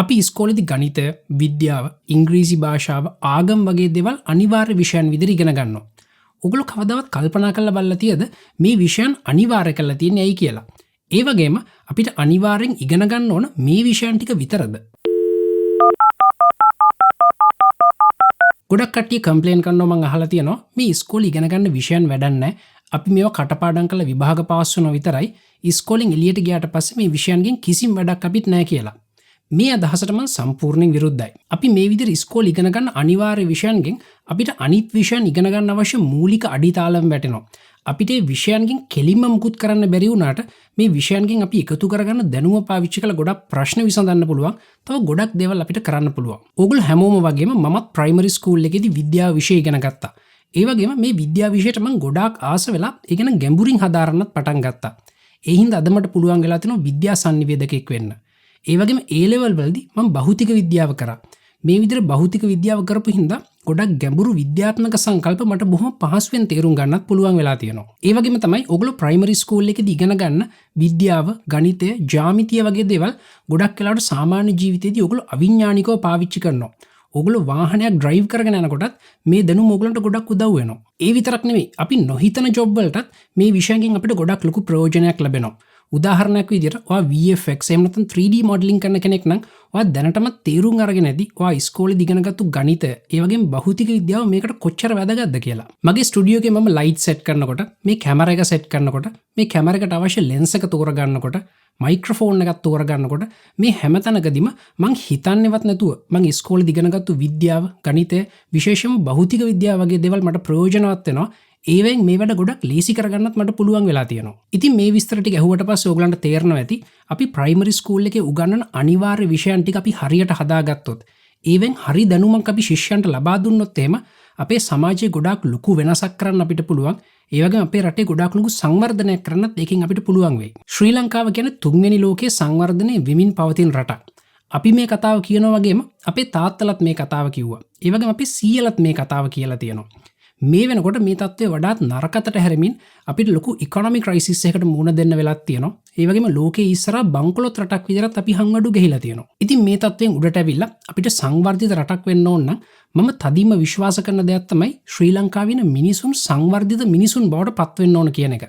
අපි ඉස්කෝලේදී ගණිතය, විද්‍යාව, ඉංග්‍රීසි භාෂාව, ආගම් වගේ දේවල් අනිවාර්ය විෂයන් විදිහට ඉගෙන ගන්නවා. ඔගොල්ලෝ කවදාවත් කල්පනා කරලා බලලා තියද මේ විෂයන් අනිවාර්ය කරලා තියෙන්නේ ඇයි කියලා? ඒ වගේම අපිට අනිවාර්යෙන් ඉගෙන ගන්න ඕන මේ විෂයන් ටික විතරද? ගොඩක් කට්ටිය කම්ප්ලේන් කරනවා මම අහලා තියෙනවා මේ ඉස්කෝලේ ඉගෙන ගන්න විෂයන් වැඩක් නැහැ. අපි මේවා කටපාඩම් කරලා විභාග පාස් වෙනවා විතරයි. ඉස්කෝලෙන් එළියට ගියාට පස්සේ මේ විෂයන්ගෙන් කිසිම වැඩක් අපිට නැහැ කියලා. මේ අදහසට මම සම්පූර්ණයෙන් විරුද්ධයි. අපි මේ විදිහට ඉස්කෝලේ ඉගෙන ගන්න අනිවාර්ය විෂයන්ගෙන් අපිට අනිත් විෂයන් ඉගෙන ගන්න අවශ්‍ය මූලික අඩිතාලම් වැටෙනවා. අපිට මේ විෂයන්ගෙන් කෙලින්ම මුකුත් කරන්න බැරි වුණාට මේ විෂයන්ගෙන් අපි එකතු කරගන්න දැනුම පාවිච්චි කරලා ගොඩක් ප්‍රශ්න විසඳන්න පුළුවන්. තව ගොඩක් දේවල් අපිට කරන්න පුළුවන්. ඕගොල්ලෝ හැමෝම වගේම මමත් ප්‍රයිමරි ස්කූල් එකේදී විද්‍යාව විෂය ඉගෙන ගත්තා. ඒ වගේම මේ විද්‍යාව විෂයට මම ගොඩාක් ආස වෙලා ඒ ගැන ගැඹුරින් හදාරන්නත් පටන් ගත්තා. ඒ හින්දා අද මට පුළුවන් වෙලා තියෙනවා විද්‍යා සංනිවේදකයෙක් වෙන්න. ඒ වගේම A level වලදී මම භෞතික විද්‍යාව කරා. මේ විදිහට භෞතික විද්‍යාව කරපු හින්දා ගොඩක් ගැඹුරු විද්‍යාත්මක සංකල්ප මට බොහොම පහසුවෙන් තේරුම් ගන්නත් පුළුවන් වෙලා තියෙනවා. ඒ වගේම තමයි ඔයගොල්ලෝ ප්‍රයිමරි ස්කූල් එකේදී ඉගෙන ගන්න විද්‍යාව, ගණිතය, ජ්‍යාමිතිය වගේ දේවල් ගොඩක් වෙලාවට සාමාන්‍ය ජීවිතේදී ඔයගොල්ලෝ අවිඥානිකව පාවිච්චි කරනවා. ඔයගොල්ලෝ වාහනයක් ඩ්‍රයිව් කරගෙන යනකොටත් මේ දැනුම ඔයගලන්ට ගොඩක් උදව් වෙනවා. ඒ විතරක් නෙමෙයි අපි නොහිතන ජොබ් වලටත් මේ විෂයන්ගෙන් අපිට ගොඩක් ලොකු ප්‍රයෝජනයක් ලැබෙනවා. උදාහරණයක් විදිහට ඔයා VFX එහෙම නැත්නම් 3D මොඩලින් කරන කෙනෙක් නම් ඔයා දැනටමත් තීරුම් අරගෙන ඇති ඔයා ඉස්කෝලේදී ඉගෙනගත්තු ගණිතය ඒ වගේම භෞතික විද්‍යාව මේකට කොච්චර වැදගත්ද කියලා. මගේ ස්ටුඩියෝ එකේ මම ලයිට් සෙට් කරනකොට මේ කැමරා එක සෙට් කරනකොට මේ කැමරා එකට අවශ්‍ය ලෙන්ස් එක තෝරගන්නකොට මයික්‍රොෆෝන් එකක් තෝරගන්නකොට මේ හැමතැනකදීම මං හිතන්නේවත් නැතුව මං ඉස්කෝලේදී ඉගෙනගත්තු විද්‍යාව, ගණිතය, විශේෂයෙන්ම භෞතික විද්‍යාව වගේ දේවල් මට ප්‍රයෝජනවත් වෙනවා. ඒවෙන් මේ වැඩ ගොඩක් ලේසි කරගන්නත් මට පුළුවන් වෙලා තියෙනවා. ඉතින් මේ විස්තර ටික ඇහුවට පස්සේ ඔයගලන්ට තේරෙනවා ඇති අපි ප්‍රයිමරි ස්කූල් එකේ උගන්වන අනිවාර්ය විෂයන් ටික අපි හරියට හදාගත්තොත්, ඒවෙන් හරි දැනුමක් අපි ශිෂ්‍යයන්ට ලබා දුන්නොත් එහෙම අපේ සමාජයේ ගොඩාක් ලොකු වෙනසක් කරන්න අපිට පුළුවන්. ඒ වගේම අපේ රටේ ගොඩාක් ලොකු සංවර්ධනයක් කරන්නත් ඒකෙන් අපිට පුළුවන් වෙයි. ශ්‍රී ලංකාව කියන්නේ තුන්වෙනි ලෝකයේ සංවර්ධනයේ වෙමින් පවතින රටක්. අපි මේ කතාව කියනවා වගේම අපේ තාත්තලත් මේ කතාව කිව්වා. ඒ වගේම අපේ සීයලත් මේ කතාව කියලා තියෙනවා. මේ වෙනකොට මේ තත්ත්වය වඩාත් නරකතට හැරෙමින් අපිට ලොකු ඉකොනොමික් ක්‍රයිසිස් එකකට මුහුණ දෙන්න වෙලක් තියෙනවා. ඒ වගේම ලෝකයේ ඉස්සරහා බංකොලොත් රටක් විදිහට අපි හංගඩු ගහලා තියෙනවා. ඉතින් මේ තත්ත්වයෙන් උඩට ඇවිල්ලා අපිට සංවර්ධිත රටක් වෙන්න ඕන නම් මම තදින්ම විශ්වාස කරන දෙයක් තමයි ශ්‍රී ලංකාවේ මිනිසුන් සංවර්ධිත මිනිසුන් බවට පත් වෙන්න ඕන කියන එක.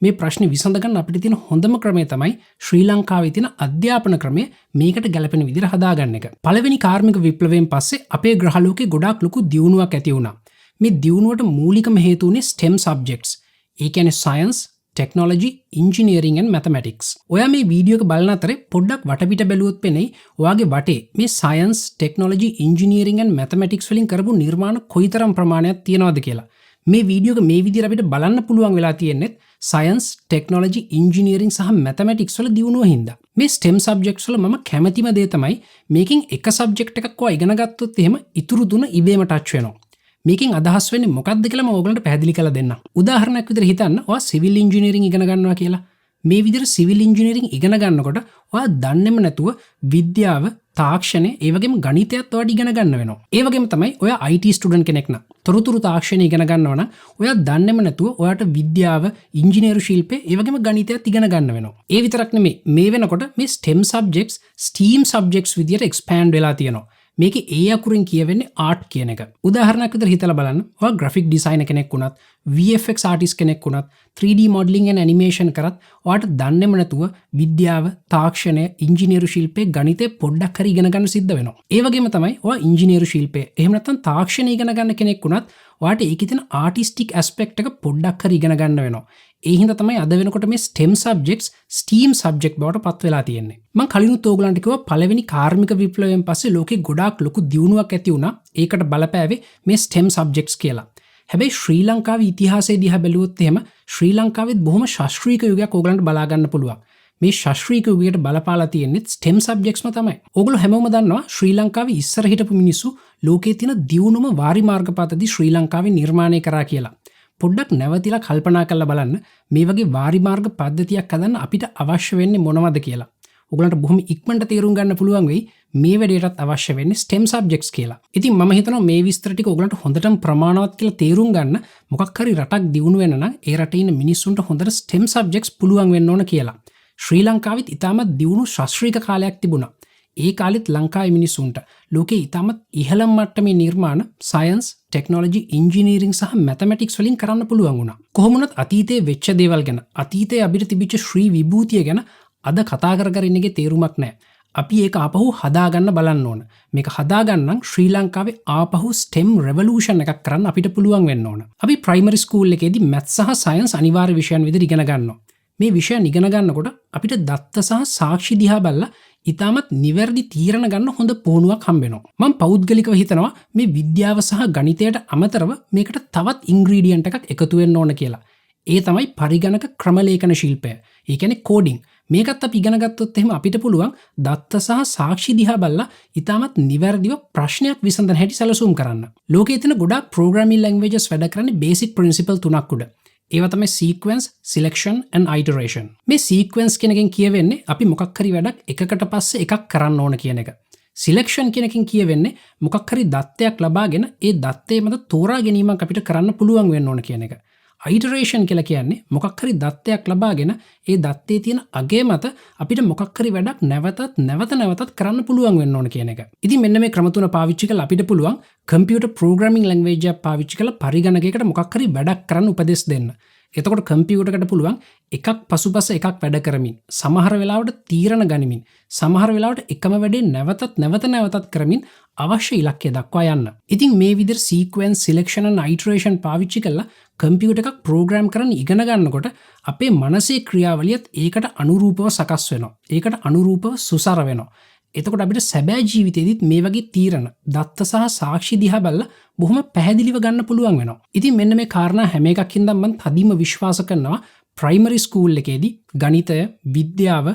මේ ප්‍රශ්නේ විසඳගන්න අපිට තියෙන හොඳම ක්‍රමය තමයි ශ්‍රී ලංකාවේ තියෙන අධ්‍යාපන ක්‍රමය මේකට ගැලපෙන විදිහට හදාගන්න එක. පළවෙනි කාර්මික විප්ලවයෙන් පස්සේ අපේ ග්‍රහලෝකේ ගොඩාක් ලොකු දියුණුවක් ඇති වුණා. මේ දියුණුවට මූලිකම හේතු වුණේ STEM subjects. ඒ කියන්නේ science, technology, engineering and mathematics. ඔයා මේ වීඩියෝ එක බලන අතරේ පොඩ්ඩක් වටපිට බැලුවොත් පෙනෙයි ඔයාගේ වටේ මේ science, technology, engineering and mathematics වලින් කරපු නිර්මාණ කොයිතරම් ප්‍රමාණයක් තියෙනවද කියලා. මේ වීඩියෝ එක මේ විදිහට අපිට බලන්න පුළුවන් වෙලා තියෙන්නේ science, technology, engineering සහ mathematics වල දියුණුව හින්දා. මේ STEM subjects වල මම කැමතිම දේ තමයි මේකෙන් එක subject එකක් ඔයා ඉගෙන ගත්තොත් එහෙම ඉතුරු තුන ඉබේම ටච් වෙනවා. මේකෙන් අදහස් වෙන්නේ මොකක්ද කියලා මම ඔයගලන්ට පැහැදිලි කරලා දෙන්නම්. උදාහරණයක් විදිහට හිතන්න ඔයා සිවිල් ඉංජිනේරින් ඉගෙන ගන්නවා කියලා. මේ විදිහට සිවිල් ඉංජිනේරින් ඉගෙන ගන්නකොට ඔයා දන්නේම නැතුව විද්‍යාව, තාක්ෂණය, ඒ වගේම ගණිතයත් ඔයාට ඉගෙන ගන්න වෙනවා. ඒ වගේම තමයි ඔයා IT ස්ටුඩන්ට් කෙනෙක් නම් තොරතුරු තාක්ෂණය ඉගෙන ගන්නවා නම් ඔයා දන්නේම නැතුව ඔයාට විද්‍යාව, ඉංජිනේරු ශිල්පය, ඒ වගේම ගණිතයත් ඉගෙන ගන්න වෙනවා. ඒ විතරක් නෙමෙයි මේ වෙනකොට මේ STEM subjects, STEAM subjects විදිහට expand වෙලා තියෙනවා. මේකේ ඒ අකුරින් කියවෙන්නේ ආර්ට් කියන එක. උදාහරණයක් විදිහට හිතලා බලන්න. ඔයා ග්‍රැෆික් ඩිසයිනර් කෙනෙක් වුණත්, VFX ආටිස්ට් කෙනෙක් වුණත්, 3D මොඩලින් and ඇනිමේෂන් කරත් ඔයාට දන්නේම නැතුව විද්‍යාව, තාක්ෂණය, ඉංජිනේරු ශිල්පය, ගණිතය පොඩ්ඩක් හරි ඉගෙන ගන්න සිද්ධ වෙනවා. ඒ වගේම තමයි ඔයා ඉංජිනේරු ශිල්පය, එහෙම නැත්නම් තාක්ෂණය ඉගෙන ගන්න කෙනෙක් වුණත් ඔයාට ඒකේ තියෙන ආටිස්ටික් ඇස්පෙක්ට් එක පොඩ්ඩක් හරි ඉගෙන ගන්න වෙනවා. ඒ හින්දා තමයි අද වෙනකොට මේ STEM subjects STEAM subject බවට පත් වෙලා තියෙන්නේ. මම කලිනුත් ඕගලන්ට කිව්වා පළවෙනි කාර්මික විප්ලවයෙන් පස්සේ ලෝකේ ගොඩාක් ලොකු දියුණුවක් ඇති වුණා. ඒකට බලපෑවේ මේ STEM subjects කියලා. හැබැයි ශ්‍රී ලංකාවේ ඉතිහාසය දිහා බැලුවොත් එහෙම ශ්‍රී ලංකාවෙත් බොහොම ශාස්ත්‍රීය යුගයක් ඕගලන්ට බලා ගන්න පුළුවන්. මේ ශාස්ත්‍රීය යුගයට බලපාලා තියෙන්නේ STEM subjectsම තමයි. ඕගොල්ලෝ හැමෝම දන්නවා ශ්‍රී ලංකාවේ ඉස්සර හිටපු මිනිස්සු ලෝකයේ තියෙන දියුණුම වාරි මාර්ගපතදී ශ්‍රී ලංකාවේ නිර්මාණය කරා කියලා. පොඩ්ඩක් නැවතිලා කල්පනා කරලා බලන්න මේ වගේ වාරි මාර්ග පද්ධතියක් හදන්න අපිට අවශ්‍ය වෙන්නේ මොනවද කියලා. ඔයගලන්ට බොහොම ඉක්මනට තේරුම් ගන්න පුළුවන් වෙයි මේ වැඩේටත් අවශ්‍ය වෙන්නේ STEM subjects කියලා. ඉතින් මම හිතනවා මේ විස්තර ටික ඔයගලන්ට හොඳටම ප්‍රමාණවත් කියලා තේරුම් ගන්න මොකක් හරි රටක් දියුණු වෙන්න නම් ඒ රටේ ඉන්න මිනිස්සුන්ට හොඳට STEM subjects පුළුවන් වෙන්න ඕන කියලා. ශ්‍රී ලංකාවෙත් ඉතාමත් දියුණු ශාස්ත්‍රීය කාලයක් තිබුණා. ඒ කාලෙත් ලංකාවේ මිනිස්සුන්ට ලෝකේ ඉතාමත් ඉහළම මට්ටමේ නිර්මාණ සයන්ස්, ටෙක්නොලොජි, ඉන්ජිනියරින් සහ මැතමැටික්ස් වලින් කරන්න පුළුවන් වුණා. කොහොම වුණත් අතීතයේ වෙච්ච දේවල් ගැන, අතීතයේ අපිට තිබිච්ච ශ්‍රී විභූතිය ගැන අද කතා කර ඉන්නගේ තේරුමක් නැහැ. අපි ඒක ආපහු හදාගන්න බලන්න ඕන. මේක හදාගන්න ශ්‍රී ලංකාවේ ආපහු STEM revolution එකක් කරන්න අපිට පුළුවන් වෙන්න ඕන. අපි ප්‍රයිමරි ස්කූල් එකේදී මැත්ස් සහ සයන්ස් අනිවාර්ය විෂයන් විදිහට ඉගෙන ගන්නවා. මේ විෂයන් ඉගෙන ගන්නකොට අපිට දත්ත සහ සාක්ෂි දිහා බලලා ඉතාමත් නිවැරදි තීරණ ගන්න හොඳ පුහුණුවක් හම්බ වෙනවා. මම පෞද්ගලිකව හිතනවා මේ විද්‍යාව සහ ගණිතයට අමතරව මේකට තවත් ඉන්ග්‍රීඩියන්ට් එකක් එකතු වෙන්න ඕන කියලා. ඒ තමයි පරිගණක ක්‍රමලේඛන ශිල්පය. ඒ කියන්නේ කෝඩින්. මේකත් අපි ඉගෙන ගත්තොත් එහෙම අපිට පුළුවන් දත්ත සහ සාක්ෂි දිහා බලලා ඉතාමත් නිවැරදිව ප්‍රශ්නයක් විසඳන හැටි සැලසුම් කරන්න. ලෝකයේ තියෙන ගොඩාක් programming languages වැඩ කරන්නේ basic principle තුනක් උඩ. ඒවා තමයි sequence, selection and iteration. මේ sequence කියන එකෙන් කියවෙන්නේ අපි මොකක් හරි වැඩක් එකකට පස්සේ එකක් කරන්න ඕන කියන එක. selection කියන එකෙන් කියවෙන්නේ මොකක් හරි දත්තයක් ලබාගෙන ඒ දත්තේ මත තෝරා ගැනීමක් අපිට කරන්න පුළුවන් වෙන්න ඕන කියන එක. iteration කියලා කියන්නේ මොකක් හරි දත්තයක් ලබාගෙන ඒ දත්තේ තියෙන අගය මත අපිට මොකක් හරි වැඩක් නැවතත් කරන්න පුළුවන් වෙන්න ඕන කියන එක. ඉතින් මෙන්න මේ ක්‍රම තුන පාවිච්චි කරලා අපිට පුළුවන් computer programming language එකක් පාවිච්චි කරලා පරිගණකයකට මොකක් හරි වැඩක් කරන්න උපදෙස් දෙන්න. එතකොට කම්පියුටර් එකට පුළුවන් එකක් පසුපස එකක් වැඩ කරමින්, සමහර වෙලාවට තීරණ ගනිමින්, සමහර වෙලාවට එකම වැඩේ නැවතත් කරමින් අවශ්‍ය ඉලක්කය දක්වා යන්න. ඉතින් මේ විදිහට sequence, selection and iteration පාවිච්චි කරලා කම්පියුටර් එකක් ප්‍රෝග්‍රෑම් කරන්න ඉගෙන ගන්නකොට අපේ මනසේ ක්‍රියාවලියත් ඒකට අනුරූපව සකස් වෙනවා. ඒකට අනුරූපව සුසර වෙනවා. එතකොට අපිට සැබෑ ජීවිතේදීත් මේ වගේ තීරණ දත්ත සහ සාක්ෂි දිහා බලලා බොහොම පැහැදිලිව ගන්න පුළුවන් වෙනවා. ඉතින් මෙන්න මේ කාරණා හැම එකකින්ද මම තදින්ම විශ්වාස කරනවා ප්‍රයිමරි ස්කූල් එකේදී ගණිතය, විද්‍යාව,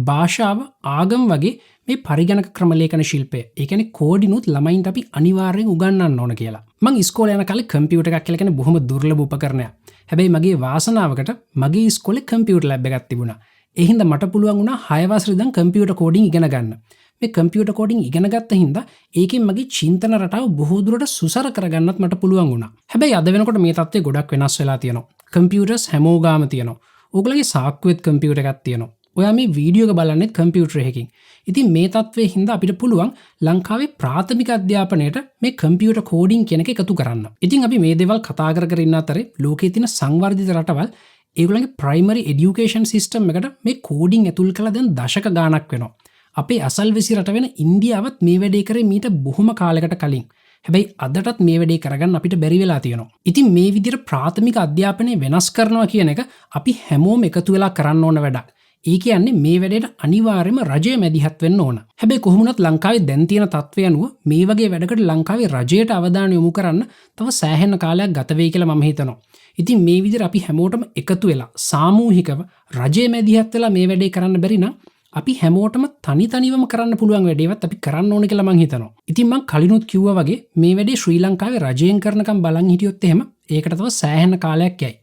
භාෂාව, ආගම වගේ මේ පරිගණක ක්‍රමලේඛන ශිල්පය, ඒ කියන්නේ කෝඩිනුත් ළමයින්ට අපි අනිවාර්යෙන් උගන්වන්න ඕන කියලා. මම ඉස්කෝලේ යන කාලේ කම්පියුටර් එකක් කියලා කියන්නේ බොහොම දුර්ලභ උපකරණයක්. හැබැයි මගේ වාසනාවකට මගේ ඉස්කෝලේ කම්පියුටර් ලැබ් එකක් තිබුණා. ඒ හින්දා මට පුළුවන් වුණා 6 වසරේ ඉඳන් කම්පියුටර් කෝඩින් ඉගෙන ගන්න. මේ කම්පියුටර් කෝඩින් ඉගෙන ගත්ත හින්දා ඒකෙන් මගේ චින්තන රටාව බොහෝ දුරට සුසර කරගන්නත් මට පුළුවන් වුණා. හැබැයි අද වෙනකොට මේ තත්ත්වය ගොඩක් වෙනස් වෙලා තියෙනවා. කම්පියුටර්ස් හැමෝගාම තියෙනවා. ඕගොල්ලන්ගේ සාක්කුවෙත් කම්පියුටර් එකක් තියෙනවා. ඔයා මේ වීඩියෝ එක බලන්නෙත් කම්පියුටර් එකකින්. ඉතින් මේ තත්ත්වයේ හින්දා අපිට පුළුවන් ලංකාවේ ප්‍රාථමික අධ්‍යාපනයට මේ කම්පියුටර් කෝඩින් කියන එක එකතු කරන්න. ඉතින් අපි මේ දේවල් කතා කර ඉන්න අතරේ ලෝකයේ තියෙන සංවර්ධිත රටවල් ඒගොල්ලන්ගේ ප්‍රයිමරි এডুকেෂන් සිස්ටම් එකට මේ කෝඩින් ඇතුල් කළා දැන් දශක ගාණක් වෙනවා. අපේ අසල්වැසි රට වෙන ඉන්දියාවත් මේ වැඩේ කරේ මීට බොහොම කාලයකට කලින්. හැබැයි අදටත් මේ වැඩේ කරගන්න අපිට බැරි වෙලා තියෙනවා. ඉතින් මේ විදිහට ප්‍රාථමික අධ්‍යාපනය වෙනස් කරනවා කියන එක අපි හැමෝම එකතු වෙලා කරන්න ඕන වැඩක්. ඒ කියන්නේ මේ වැඩේට අනිවාර්යයෙන්ම රජය මැදිහත් වෙන්න ඕන. හැබැයි කොහොම වුණත් ලංකාවේ දැන් තියෙන තත්ත්වය අනුව මේ වගේ වැඩකට ලංකාවේ රජයට අවධානය යොමු කරන්න තව සෑහෙන කාලයක් ගත වෙයි කියලා මම හිතනවා. ඉතින් මේ විදිහට අපි හැමෝටම එකතු වෙලා සාමූහිකව රජය මැදිහත් වෙලා මේ වැඩේ කරන්න බැරි නම් අපි හැමෝටම තනිවම කරන්න පුළුවන් වැඩේවත් අපි කරන්න ඕන කියලා මම හිතනවා. ඉතින් මම කලිනුත් කිව්වා වගේ මේ වැඩේ ශ්‍රී ලංකාවේ රජයෙන් කරනකම් බලන් හිටියොත් එහෙම ඒකට තව සෑහෙන කාලයක් යයි.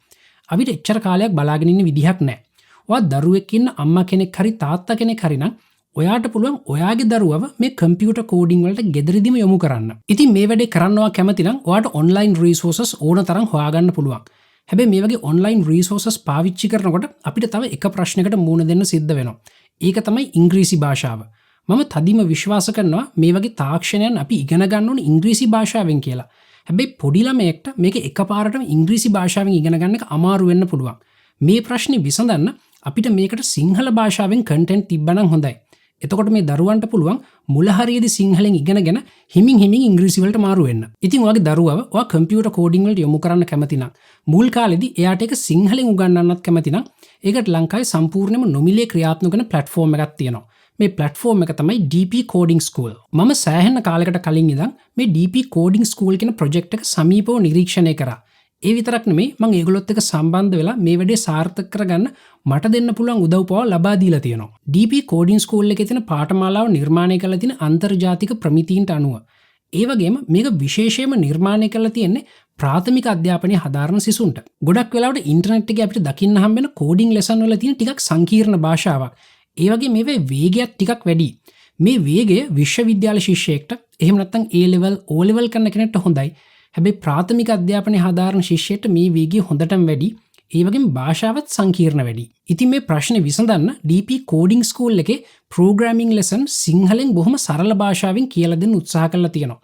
අපිට එච්චර කාලයක් බලාගෙන ඉන්න විදිහක් නැහැ. ඔයා දරුවෙක් ඉන්න අම්මා කෙනෙක් හරි තාත්තා කෙනෙක් හරි නම් ඔයාට පුළුවන් ඔයාගේ දරුවව මේ කම්පියුටර් කෝඩින් වලට ගෙදරදීම යොමු කරන්න. ඉතින් මේ වැඩේ කරන්නවා කැමති නම් ඔයාට ඔන්ලයින් රිසෝසස් ඕන තරම් හොයාගන්න පුළුවන්. හැබැයි මේ වගේ ඔන්ලයින් රිසෝසස් පාවිච්චි කරනකොට අපිට තව එක ප්‍රශ්නයකට මුහුණ දෙන්න සිද්ධ වෙනවා. ඒක තමයි ඉංග්‍රීසි භාෂාව. මම තදින්ම විශ්වාස කරනවා මේ වගේ තාක්ෂණයන් අපි ඉගෙන ගන්න ඕනේ ඉංග්‍රීසි භාෂාවෙන් කියලා. හැබැයි පොඩි ළමයෙක්ට මේක එකපාරටම ඉංග්‍රීසි භාෂාවෙන් ඉගෙන ගන්න එක අමාරු වෙන්න පුළුවන්. මේ ප්‍රශ්නේ විසඳන්න අපිට මේකට සිංහල භාෂාවෙන් කන්ටෙන්ට් තිබ්බනම් හොඳයි. එතකොට මේ දරුවන්ට පුළුවන් මුල හරියේදී සිංහලෙන් ඉගෙනගෙන හිමින් ඉංග්‍රීසි වලට මාරු වෙන්න. ඉතින් ඔයාගේ දරුවව ඔයා කම්පියුටර් කෝඩින් වලට යොමු කරන්න කැමති නම් මුල් කාලෙදී එයාට ඒක සිංහලෙන් උගන්වන්නත් කැමති නම් ඒකට ලංකාවේ සම්පූර්ණයෙන්ම නොමිලේ ක්‍රියාත්මක වෙන ප්ලැට්ෆෝම් එකක් තියෙනවා. මේ ප්ලැට්ෆෝම් එක තමයි DPCodingSchool. මම සෑහෙන කාලයකට කලින් ඉඳන් මේ DPCodingSchool කියන ප්‍රොජෙක්ට් එක සමීපව නිරීක්ෂණය කරා. ඒ විතරක් නෙමෙයි මම ඒගොල්ලොත් එක්ක සම්බන්ධ වෙලා මේ වැඩේ සාර්ථක කරගන්න මට දෙන්න පුළුවන් උදව්පව ලබා දීලා තියෙනවා. DPCodingSchool එකේ තියෙන පාඨමාලාව නිර්මාණය කරලා තියෙන අන්තර්ජාතික ප්‍රමිතීන්ට අනුව. ඒ වගේම මේක විශේෂයෙන්ම නිර්මාණය කරලා තියෙන්නේ ප්‍රාථමික අධ්‍යාපනයේ හදාරන සිසුන්ට. ගොඩක් වෙලාවට ඉන්ටර්නෙට් එකේ අපිට දකින්න හම්බෙන කෝඩින් ලෙසන් වල තියෙන ටිකක් සංකීර්ණ භාෂාවක්. ඒ වගේ මේවේ වේගයක් ටිකක් වැඩි. මේ වේගය විශ්වවිද්‍යාල ශිෂ්‍යයෙක්ට එහෙම නැත්නම් A level O level කරන කෙනෙක්ට හොඳයි. හැබැයි ප්‍රාථමික අධ්‍යාපනයේ හදාරන ශිෂ්‍යයෙක්ට මේ වේගය හොඳටම වැඩි. ඒ වගේම භාෂාවත් සංකීර්ණ වැඩි. ඉතින් මේ ප්‍රශ්නේ විසඳන්න DP Coding School එකේ programming lesson සිංහලෙන් බොහොම සරල භාෂාවෙන් කියලා දෙන්න උත්සාහ කරලා තියෙනවා.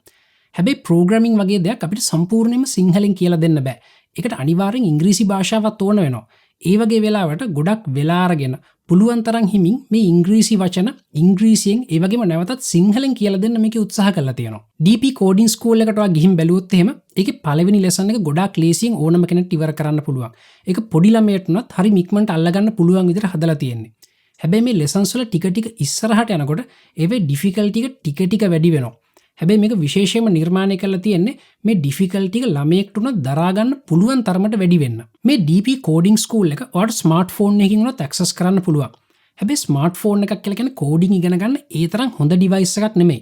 හැබැයි programming වගේ දෙයක් අපිට සම්පූර්ණයෙන්ම සිංහලෙන් කියලා දෙන්න බෑ. ඒකට අනිවාර්යෙන් ඉංග්‍රීසි භාෂාවක් ඕන වෙනවා. ඒ වගේ වෙලාවට ගොඩක් වෙලා අරගෙන පුළුවන් තරම් හිමින් මේ ඉංග්‍රීසි වචන ඉංග්‍රීසියෙන් ඒ වගේම නැවතත් සිංහලෙන් කියලා දෙන්න මේක උත්සාහ කරලා තියෙනවා. DP Coding School එකට ඔයා ගිහින් බැලුවොත් එහෙම ඒකේ පළවෙනි ලෙසන් එක ගොඩාක් ලේසියෙන් ඕනම කෙනෙක්ට ඉවර කරන්න පුළුවන්. ඒක පොඩි ළමයට උනත් හරි ඉක්මනට අල්ලගන්න පුළුවන් විදිහට හදලා තියෙන්නේ. හැබැයි මේ ලෙසන්ස් වල ටික ටික ඉස්සරහට යනකොට ඒවේ ඩිෆිකල්ටි එක ටික ටික වැඩි වෙනවා. හැබැයි මේක විශේෂයෙන්ම නිර්මාණය කරලා තියෙන්නේ මේ ඩිෆිකල්ටි එක ළමයෙක්ට උනත් දරා ගන්න පුළුවන් තරමට වැඩි වෙන්න. මේ DP Coding School එක ඔයාලට ස්මාර්ට්ෆෝන් එකකින් උනත් ඇක්සස් කරන්න පුළුවන්. හැබැයි ස්මාර්ට්ෆෝන් එකක් කියලා කියන්නේ කෝඩින් ඉගෙන ගන්න ඒ තරම් හොඳ ඩිවයිස් එකක් නෙමෙයි.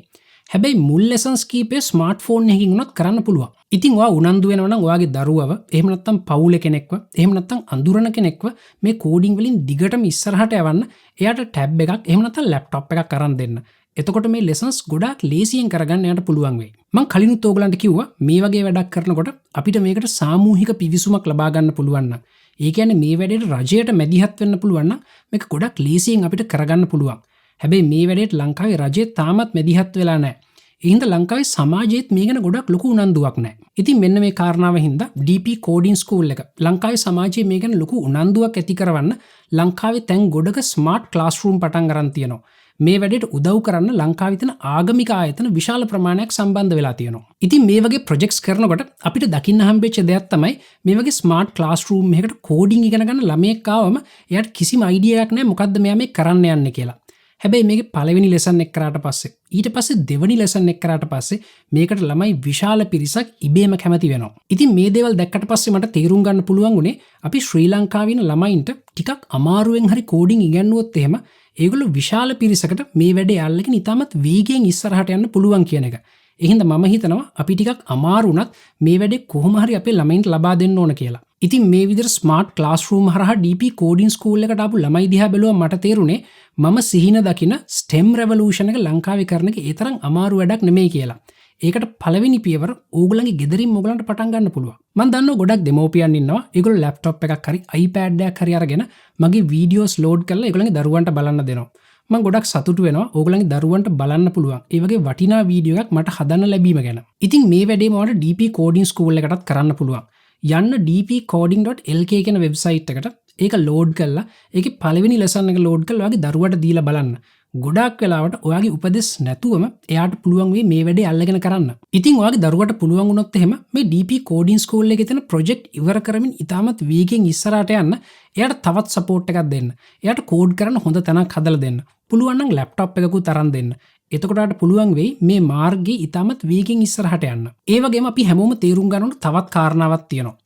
හැබැයි මුල් ලෙසන්ස් කීපේ ස්මාර්ට්ෆෝන් එකකින් උනත් කරන්න පුළුවන්. ඉතින් ඔයා උනන්දු වෙනවා නම් ඔයාගේ දරුවව එහෙම නැත්නම් පවුලේ කෙනෙක්ව එහෙම නැත්නම් අඳුරන කෙනෙක්ව මේ කෝඩින් වලින් දිගටම ඉස්සරහට යවන්න එයාට ටැබ් එකක් එහෙම නැත්නම් ලැප්ටොප් එකක් අරන් දෙන්න. එතකොට මේ ලෙසන්ස් ගොඩාක් ලේසියෙන් කරගන්න යාට පුළුවන් වෙයි. මම කලිනුත් ඕගලන්ට කිව්වා මේ වගේ වැඩක් කරනකොට අපිට මේකට සාමූහික පිවිසුමක් ලබා ගන්න පුළුවන් නම් ඒ කියන්නේ මේ වැඩේට රජයට මැදිහත් වෙන්න පුළුවන් නම් මේක ගොඩක් ලේසියෙන් අපිට කරගන්න පුළුවන්. හැබැයි මේ වැඩේට ලංකාවේ රජය තාමත් මැදිහත් වෙලා නැහැ. ඒ හින්දා ලංකාවේ සමාජයේත් මේ ගැන ගොඩක් ලොකු උනන්දුවක් නැහැ. ඉතින් මෙන්න මේ කාරණාව හින්දා DP Coding School එක ලංකාවේ සමාජයේ මේ ගැන ලොකු උනන්දුවක් ඇති කරවන්න ලංකාවේ තැන් ගොඩක ස්මාර්ට් ක්ලාස්රූම් පටන් ගන්න තියෙනවා. මේ වැඩේට උදව් කරන්න ලංකාවේ තියෙන ආගමික ආයතන විශාල ප්‍රමාණයක් සම්බන්ධ වෙලා තියෙනවා. ඉතින් මේ වගේ ප්‍රොජෙක්ට්ස් කරනකොට අපිට දකින්න හම්බෙච්ච දෙයක් තමයි මේ වගේ ස්මාර්ට් ක්ලාස්රූම් එකකට කෝඩින් ඉගෙන ගන්න ළමයෙක් ආවම එයාට කිසිම අයිඩියා එකක් නැහැ මොකද්ද මෙයා මේ කරන්න යන්නේ කියලා. හැබැයි මේකේ පළවෙනි ලෙසන් එක කරාට පස්සේ ඊට පස්සේ දෙවෙනි ලෙසන් එක කරාට පස්සේ මේකට ළමයි විශාල පිරිසක් ඉබේම කැමති වෙනවා. ඉතින් මේ දේවල් දැක්කට පස්සේ මට තේරුම් ගන්න පුළුවන් උනේ අපි ශ්‍රී ලංකාවේ ඉන්න ළමයින්ට ටිකක් අමාරුවෙන් හරි කෝඩින් ඉගෙනුවොත් එහෙම ඒගොල්ලෝ විශාල පිරිසකට මේ වැඩේ අල්ලගෙන ඉතාමත් වේගයෙන් ඉස්සරහට යන්න පුළුවන් කියන එක. ඒ හින්දා මම හිතනවා අපි ටිකක් අමාරු වුණත් මේ වැඩේ කොහොම හරි අපේ ළමයින්ට ලබා දෙන්න ඕන කියලා. ඉතින් මේ විදිහට ස්මාර්ට් ක්ලාස්රූම් හරහා DP Coding School එකට ආපු ළමයි දිහා බැලුවා මට තේරුනේ මම සිහින දකින STEM revolution එක ලංකාවේ කරන එක ඒ තරම් අමාරු වැඩක් නෙමෙයි කියලා. ඒකට පළවෙනි පියවර ඕගොල්ලන්ගේ ගෙදරින් ඕගොල්ලන්ට පටන් ගන්න පුළුවන්. මම දන්නවා ගොඩක් දෙමෝපියන් ඉන්නවා. ඒගොල්ලෝ ලැප්ටොප් එකක් හරි iPad එකක් හරි අරගෙන මගේ වීඩියෝස් ලෝඩ් කරලා ඒගොල්ලන්ගේ දරුවන්ට බලන්න දෙනවා. මම ගොඩක් සතුටු වෙනවා ඕගොල්ලන්ගේ දරුවන්ට බලන්න පුළුවන්. ඒ වගේ වටිනා වීඩියෝ එකක් මට හදන්න ලැබීම ගැන. ඉතින් මේ වැඩේ මට DP Coding School එකටත් කරන්න පුළුවන්. යන්න dpcoding.lk කියන වෙබ්සයිට් එකට ඒක ලෝඩ් කරලා ඒකේ පළවෙනි ලෙසන් එක ලෝඩ් කරලා ඔයාගේ දරුවට දීලා බලන්න. ගොඩාක් වෙලාවට ඔයාගේ උපදෙස් නැතුවම එයාට පුළුවන් වෙයි මේ වැඩේ අල්ලගෙන කරන්න. ඉතින් ඔයාගේ දරුවට පුළුවන් වුණොත් එහෙම මේ DP Coding School එකේ තියෙන ප්‍රොජෙක්ට් ඉවර කරමින් ඉතාමත් වේගෙන් ඉස්සරහට යන්න එයාට තවත් සපෝට් එකක් දෙන්න. එයාට කෝඩ් කරන්න හොඳ තැනක් හදලා දෙන්න. පුළුවන් නම් ලැප්ටොප් එකකුත් අරන් දෙන්න. එතකොට ඔයාට පුළුවන් වෙයි මේ මාර්ගයේ ඉතාමත් වේගෙන් ඉස්සරහට යන්න. ඒ වගේම අපි හැමෝම තේරුම් ගන්න ඕන තවත් කාරණාවක් තියෙනවා.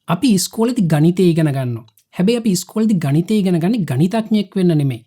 අපි ඉස්කෝලේදී ගණිතය ඉගෙන ගන්නවා. හැබැයි අපි ඉස්කෝලේදී ගණිතය ඉගෙන ගන්නේ ගණිතඥයෙක් වෙන්න නෙමෙයි.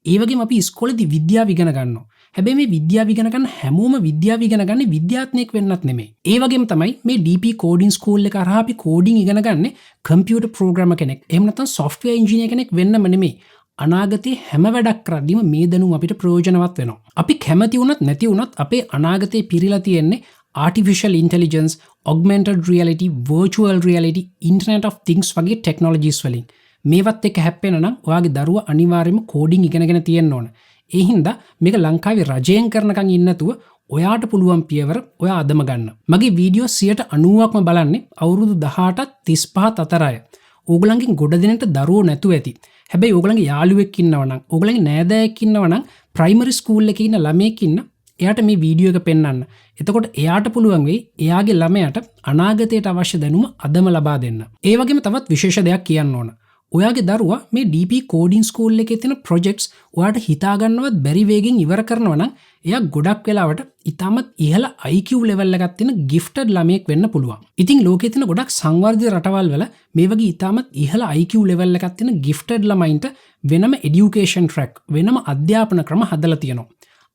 ඒ වගේම අපි ඉස්කෝලේදී විද්‍යාව ඉගෙන ගන්නවා. හැබැයි මේ විද්‍යාව ඉගෙන ගන්න හැමෝම විද්‍යාව ඉගෙන ගන්නේ විද්‍යාඥයෙක් වෙන්නත් නෙමෙයි. ඒ වගේම තමයි මේ DP Coding School එක හරහා අපි කෝඩින් ඉගෙන ගන්නේ කම්පියුටර් ප්‍රෝග්‍රෑමර් කෙනෙක්. එහෙම නැත්නම් software engineer කෙනෙක් වෙන්නම නෙමෙයි. අනාගතයේ හැම වැඩක් කරද්දීම මේ දැනුම අපිට ප්‍රයෝජනවත් වෙනවා. අපි කැමති වුණත් නැති වුණත් අපේ අනාගතේ පිරීලා තියෙන්නේ artificial intelligence, augmented reality, virtual reality, internet of things වගේ technologies වලින්. මේවත් එක්ක හැප්පෙන නම් ඔයාගේ දරුවා අනිවාර්යයෙන්ම කෝඩින් ඉගෙනගෙන තියෙන්න ඕන. ඒ හින්දා මේක ලංකාවේ රජයෙන් කරනකන් ඉන්න නැතුව ඔයාට පුළුවන් පියවර ඔයා අදම ගන්න. මගේ වීඩියෝ 90%ක්ම බලන්නේ අවුරුදු 18ත් 35ත් අතර අය. ඕගොල්ලන්ගෙන් ගොඩ දෙනට දරුවෝ නැතුව ඇති. හැබැයි ඕගොල්ලන්ගේ යාළුවෙක් ඉන්නවා නම් ඕගොල්ලන්ගේ නෑදෑයෙක් ඉන්නවා නම් ප්‍රයිමරි ස්කූල් එකේ ඉන්න ළමයෙක් ඉන්න එයාට මේ වීඩියෝ එක පෙන්වන්න. එතකොට එයාට පුළුවන් වෙයි එයාගේ ළමයාට අනාගතයට අවශ්‍ය දැනුම අදම ලබා දෙන්න. ඒ වගේම තවත් විශේෂ දෙයක් කියන්න ඕන. ඔයාගේ දරුවා මේ DP Coding School එකේ තියෙන projects ඔයාට හිතා ගන්නවත් බැරි වේගෙන් ඉවර කරනවා නම් එයා ගොඩක් වෙලාවට ඉතාමත් ඉහළ IQ level එකක් තියෙන gifted ළමයෙක් වෙන්න පුළුවන්. ඉතින් ලෝකයේ තියෙන ගොඩක් සංවර්ධිත රටවල් වල මේ වගේ ඉතාමත් ඉහළ IQ level එකක් තියෙන gifted ළමයින්ට වෙනම education track වෙනම අධ්‍යාපන ක්‍රම හදලා තියෙනවා.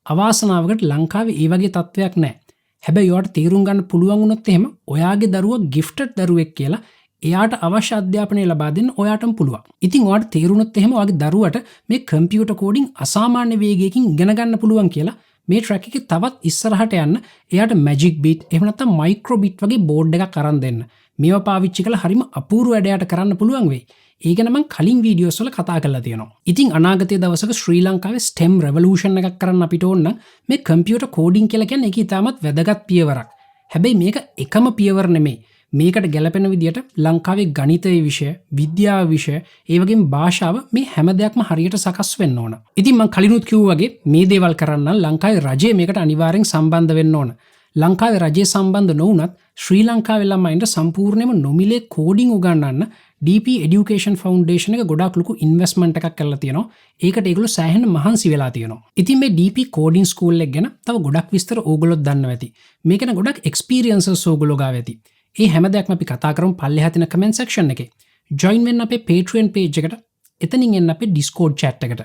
අවාසනාවකට ලංකාවේ ඒ වගේ තත්ත්වයක් නැහැ. හැබැයි ඔයාට තීරුම් ගන්න පුළුවන් වුණොත් එහෙම ඔයාගේ දරුවා gifted දරුවෙක් කියලා එයාට අවශ්‍ය අධ්‍යාපනය ලබා දෙන්න ඔයාටම පුළුවන්. ඉතින් ඔයාට තේරුණොත් එහෙම ඔයාගේ දරුවට මේ කම්පියුටර් කෝඩින් අසාමාන්‍ය වේගයකින් ඉගෙන ගන්න පුළුවන් කියලා මේ ට්‍රැක් එකේ තවත් ඉස්සරහට යන්න එයාට මැජික් බීට් එහෙම නැත්නම් මයික්‍රෝ බීට් වගේ බෝඩ් එකක් අරන් දෙන්න. මේවා පාවිච්චි කරලා හරිම අපූර්ව වැඩයක් කරන්න පුළුවන් වෙයි. ඒ ගැන මම කලින් වීඩියෝස් වල කතා කරලා තියෙනවා. ඉතින් අනාගතයේ දවසක ශ්‍රී ලංකාවේ STEM revolution එකක් කරන්න අපිට ඕන නම් මේ කම්පියුටර් කෝඩින් කියලා කියන්නේ ඒක ඉතාමත් වැදගත් පියවරක්. හැබැයි මේක එකම පියවර නෙමෙයි. මේකට ගැලපෙන විදියට ලංකාවේ ගණිතයේ විෂය, විද්‍යාව විෂය, ඒ වගේම භාෂාව මේ හැම දෙයක්ම හරියට සකස් වෙන්න ඕන. ඉතින් මම කලිනුත් කිව්වා වගේ මේ දේවල් කරන්න ලංකාවේ රජය මේකට අනිවාර්යෙන් සම්බන්ධ වෙන්න ඕන. ලංකාවේ රජය සම්බන්ධ නොවුනත් ශ්‍රී ලංකාවේ ළමයින්ට සම්පූර්ණයෙන්ම නොමිලේ කෝඩින් උගන්වන්න DP Education Foundation එක ගොඩාක් ලොකු ඉන්වෙස්ට්මන්ට් එකක් කරලා තියෙනවා. ඒකට ඒගොල්ලෝ සෑහෙන මහන්සි වෙලා තියෙනවා. ඉතින් මේ DP Coding School එක ගැන තව ගොඩක් විස්තර ඕගොල්ලොත් දන්නවා ඇති. මේක න ගොඩක් experiences ඕගොල්ලෝ ගාව ඇති. ඒ හැම දෙයක්ම අපි කතා කරමු පල්ලෙහා තියෙන comment section එකේ. join වෙන්න අපේ Patreon page එකට. එතනින් එන්න අපේ Discord chat එකට.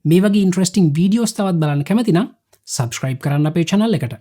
මේ වගේ interesting videos තවත් බලන්න කැමති නම් subscribe කරන්න අපේ channel එකට.